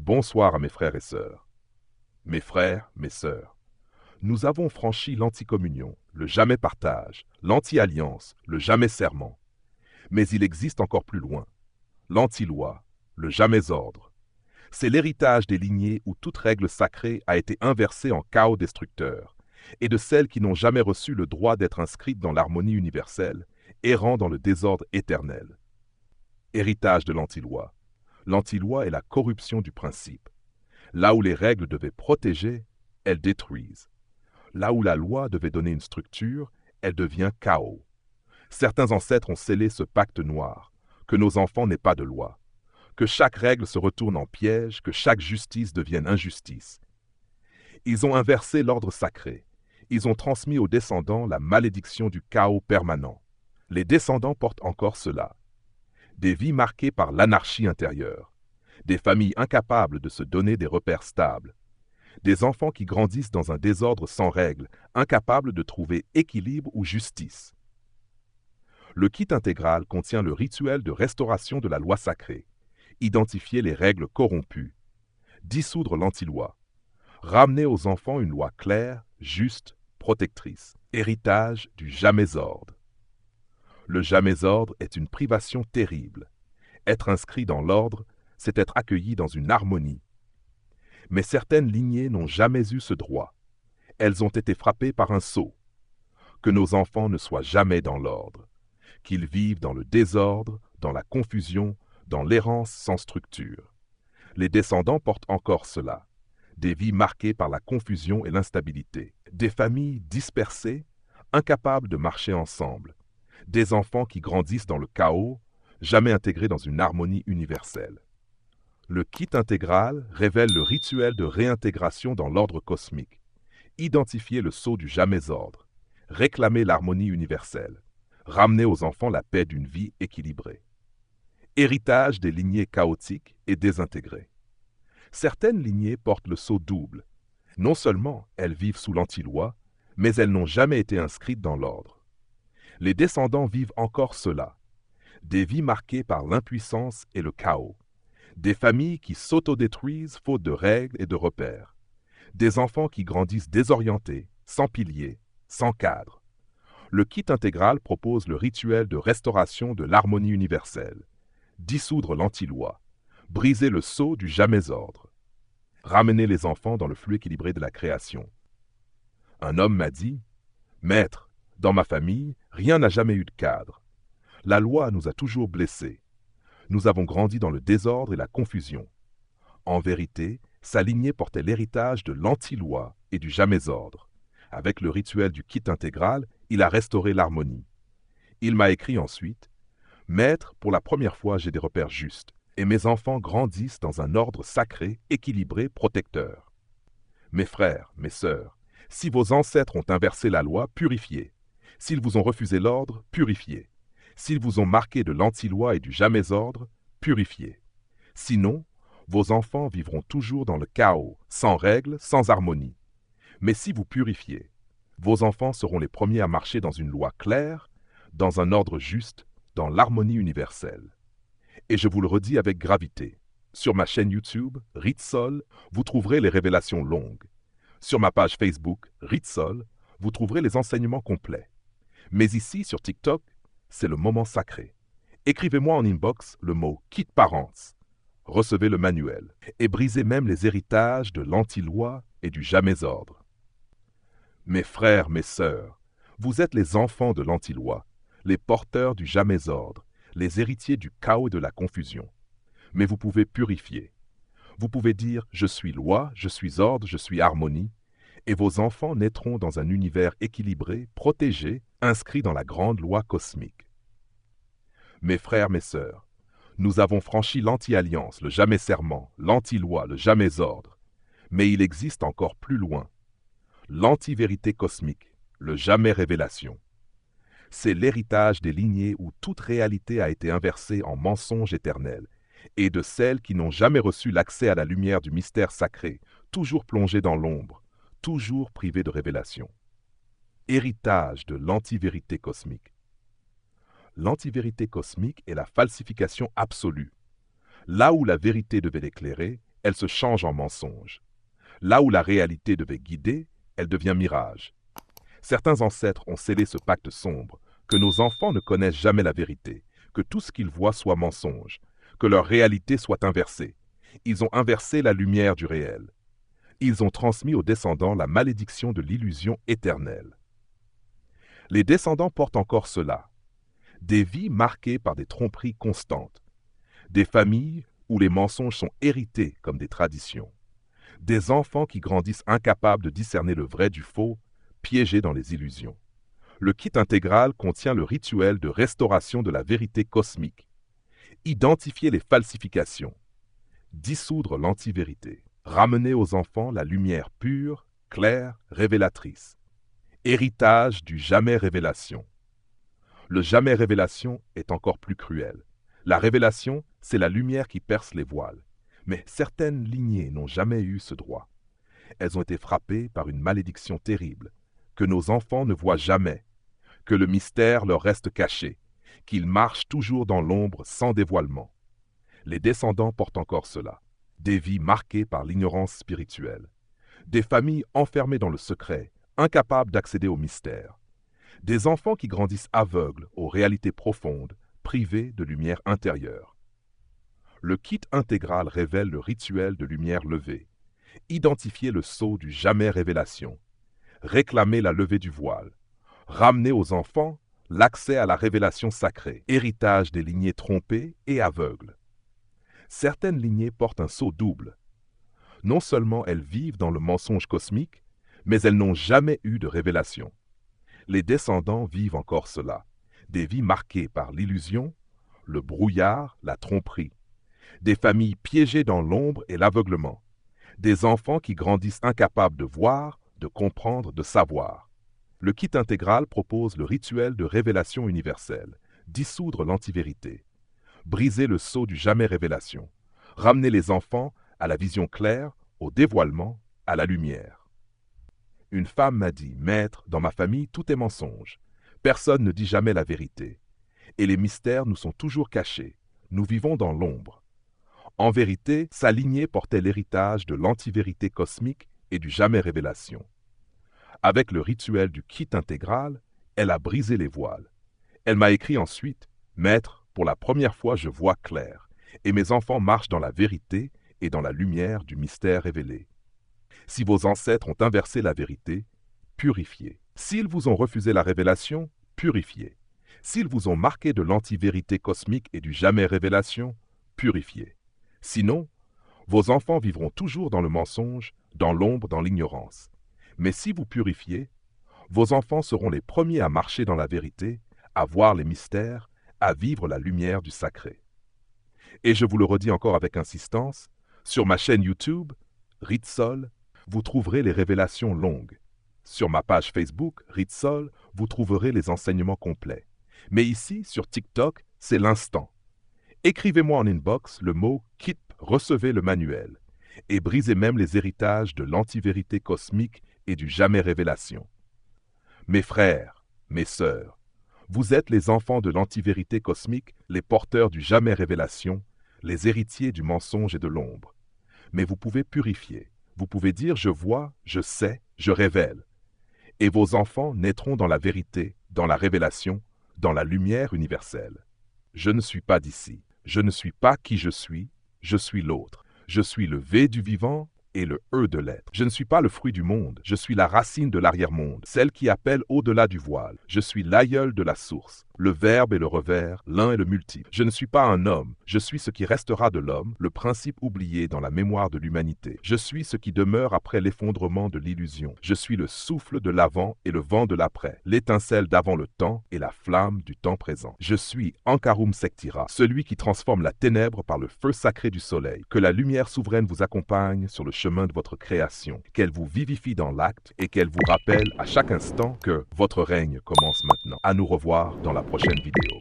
Bonsoir à mes frères et sœurs. Mes frères, mes sœurs, nous avons franchi l'anticommunion, le jamais partage, l'anti-alliance, le jamais serment. Mais il existe encore plus loin, l'anti-loi, le jamais ordre. C'est l'héritage des lignées où toute règle sacrée a été inversée en chaos destructeur, et de celles qui n'ont jamais reçu le droit d'être inscrites dans l'harmonie universelle, errant dans le désordre éternel. Héritage de l'anti-loi. L'anti-loi est la corruption du principe. Là où les règles devaient protéger, elles détruisent. Là où la loi devait donner une structure, elle devient chaos. Certains ancêtres ont scellé ce pacte noir, que nos enfants n'aient pas de loi, que chaque règle se retourne en piège, que chaque justice devienne injustice. Ils ont inversé l'ordre sacré. Ils ont transmis aux descendants la malédiction du chaos permanent. Les descendants portent encore cela. Des vies marquées par l'anarchie intérieure. Des familles incapables de se donner des repères stables. Des enfants qui grandissent dans un désordre sans règles, incapables de trouver équilibre ou justice. Le kit intégral contient le rituel de restauration de la loi sacrée, identifier les règles corrompues, dissoudre l'anti-loi, ramener aux enfants une loi claire, juste, protectrice, héritage du jamais ordre. Le jamais ordre est une privation terrible. Être inscrit dans l'ordre, c'est être accueilli dans une harmonie. Mais certaines lignées n'ont jamais eu ce droit. Elles ont été frappées par un sceau. Que nos enfants ne soient jamais dans l'ordre. Qu'ils vivent dans le désordre, dans la confusion, dans l'errance sans structure. Les descendants portent encore cela. Des vies marquées par la confusion et l'instabilité. Des familles dispersées, incapables de marcher ensemble. Des enfants qui grandissent dans le chaos, jamais intégrés dans une harmonie universelle. Le kit intégral révèle le rituel de réintégration dans l'ordre cosmique. Identifier le sceau du jamais ordre. Réclamer l'harmonie universelle. Ramener aux enfants la paix d'une vie équilibrée. Héritage des lignées chaotiques et désintégrées. Certaines lignées portent le sceau double. Non seulement elles vivent sous l'anti-loi, mais elles n'ont jamais été inscrites dans l'ordre. Les descendants vivent encore cela. Des vies marquées par l'impuissance et le chaos. Des familles qui s'autodétruisent faute de règles et de repères. Des enfants qui grandissent désorientés, sans piliers, sans cadre. Le kit intégral propose le rituel de restauration de l'harmonie universelle. Dissoudre l'anti-loi. Briser le sceau du jamais ordre. Ramener les enfants dans le flux équilibré de la création. Un homme m'a dit « Maître, dans ma famille, rien n'a jamais eu de cadre. La loi nous a toujours blessés. Nous avons grandi dans le désordre et la confusion. En vérité, sa lignée portait l'héritage de l'anti-loi et du jamais ordre. Avec le rituel du kit intégral, il a restauré l'harmonie. Il m'a écrit ensuite « Maître, pour la première fois, j'ai des repères justes, et mes enfants grandissent dans un ordre sacré, équilibré, protecteur. Mes frères, mes sœurs, si vos ancêtres ont inversé la loi, purifiez. S'ils vous ont refusé l'ordre, purifiez. S'ils vous ont marqué de l'anti-loi et du jamais ordre, purifiez. Sinon, vos enfants vivront toujours dans le chaos, sans règles, sans harmonie. Mais si vous purifiez, vos enfants seront les premiers à marcher dans une loi claire, dans un ordre juste, dans l'harmonie universelle. Et je vous le redis avec gravité. Sur ma chaîne YouTube, Ritsol, vous trouverez les révélations longues. Sur ma page Facebook, Ritsol, vous trouverez les enseignements complets. Mais ici, sur TikTok, c'est le moment sacré. Écrivez-moi en inbox le mot « Kit Parents ». Recevez le manuel et brisez même les héritages de l'anti-loi et du jamais ordre. Mes frères, mes sœurs, vous êtes les enfants de l'anti-loi, les porteurs du jamais ordre, les héritiers du chaos et de la confusion. Mais vous pouvez purifier. Vous pouvez dire « Je suis loi, je suis ordre, je suis harmonie » et vos enfants naîtront dans un univers équilibré, protégé, inscrit dans la grande loi cosmique. Mes frères, mes sœurs, nous avons franchi l'anti-alliance, le jamais serment, l'anti-loi, le jamais ordre. Mais il existe encore plus loin. L'anti-vérité cosmique, le jamais révélation. C'est l'héritage des lignées où toute réalité a été inversée en mensonge éternel, et de celles qui n'ont jamais reçu l'accès à la lumière du mystère sacré, toujours plongées dans l'ombre, toujours privées de révélation. Héritage de l'anti-vérité cosmique. L'anti-vérité cosmique est la falsification absolue. Là où la vérité devait l'éclairer, elle se change en mensonge. Là où la réalité devait guider, elle devient mirage. Certains ancêtres ont scellé ce pacte sombre, que nos enfants ne connaissent jamais la vérité, que tout ce qu'ils voient soit mensonge, que leur réalité soit inversée. Ils ont inversé la lumière du réel. Ils ont transmis aux descendants la malédiction de l'illusion éternelle. Les descendants portent encore cela. Des vies marquées par des tromperies constantes. Des familles où les mensonges sont hérités comme des traditions. Des enfants qui grandissent incapables de discerner le vrai du faux, piégés dans les illusions. Le kit intégral contient le rituel de restauration de la vérité cosmique. Identifier les falsifications. Dissoudre l'antivérité. Ramener aux enfants la lumière pure, claire, révélatrice. Héritage du jamais révélation. Le jamais révélation est encore plus cruel. La révélation, c'est la lumière qui perce les voiles. Mais certaines lignées n'ont jamais eu ce droit. Elles ont été frappées par une malédiction terrible, que nos enfants ne voient jamais, que le mystère leur reste caché, qu'ils marchent toujours dans l'ombre sans dévoilement. Les descendants portent encore cela, des vies marquées par l'ignorance spirituelle, des familles enfermées dans le secret, incapables d'accéder au mystère, des enfants qui grandissent aveugles aux réalités profondes, privés de lumière intérieure. Le kit intégral révèle le rituel de lumière levée, identifier le sceau du jamais révélation, réclamer la levée du voile, ramener aux enfants l'accès à la révélation sacrée, héritage des lignées trompées et aveugles. Certaines lignées portent un sceau double. Non seulement elles vivent dans le mensonge cosmique, mais elles n'ont jamais eu de révélation. Les descendants vivent encore cela, des vies marquées par l'illusion, le brouillard, la tromperie, des familles piégées dans l'ombre et l'aveuglement, des enfants qui grandissent incapables de voir, de comprendre, de savoir. Le kit intégral propose le rituel de révélation universelle, dissoudre l'antivérité, briser le sceau du jamais révélation, ramener les enfants à la vision claire, au dévoilement, à la lumière. Une femme m'a dit, « Maître, dans ma famille, tout est mensonge. Personne ne dit jamais la vérité. Et les mystères nous sont toujours cachés. Nous vivons dans l'ombre. » En vérité, sa lignée portait l'héritage de l'antivérité cosmique et du jamais révélation. Avec le rituel du kit intégral, elle a brisé les voiles. Elle m'a écrit ensuite, « Maître, pour la première fois je vois clair, et mes enfants marchent dans la vérité et dans la lumière du mystère révélé. Si vos ancêtres ont inversé la vérité, purifiez. S'ils vous ont refusé la révélation, purifiez. S'ils vous ont marqué de l'antivérité cosmique et du jamais révélation, purifiez. Sinon, vos enfants vivront toujours dans le mensonge, dans l'ombre, dans l'ignorance. Mais si vous purifiez, vos enfants seront les premiers à marcher dans la vérité, à voir les mystères, à vivre la lumière du sacré. Et je vous le redis encore avec insistance, sur ma chaîne YouTube, Ritsol, vous trouverez les révélations longues. Sur ma page Facebook, Ritsol, vous trouverez les enseignements complets. Mais ici, sur TikTok, c'est l'instant. Écrivez-moi en inbox le mot « KIP », recevez le manuel, et brisez même les héritages de l'antivérité cosmique et du jamais révélation. Mes frères, mes sœurs, vous êtes les enfants de l'antivérité cosmique, les porteurs du jamais révélation, les héritiers du mensonge et de l'ombre. Mais vous pouvez purifier, vous pouvez dire « je vois, je sais, je révèle ». Et vos enfants naîtront dans la vérité, dans la révélation, dans la lumière universelle. Je ne suis pas d'ici, je ne suis pas qui je suis l'autre. Je suis le V du vivant et le E de l'être. Je ne suis pas le fruit du monde, je suis la racine de l'arrière-monde, celle qui appelle au-delà du voile. Je suis l'aïeul de la source, le verbe et le revers, l'un et le multiple. Je ne suis pas un homme, je suis ce qui restera de l'homme, le principe oublié dans la mémoire de l'humanité. Je suis ce qui demeure après l'effondrement de l'illusion. Je suis le souffle de l'avant et le vent de l'après, l'étincelle d'avant le temps et la flamme du temps présent. Je suis Ankarum Sektira, celui qui transforme la ténèbre par le feu sacré du soleil. Que la lumière souveraine vous accompagne sur le chemin de votre création, qu'elle vous vivifie dans l'acte et qu'elle vous rappelle à chaque instant que votre règne commence maintenant. À nous revoir dans la prochaine vidéo.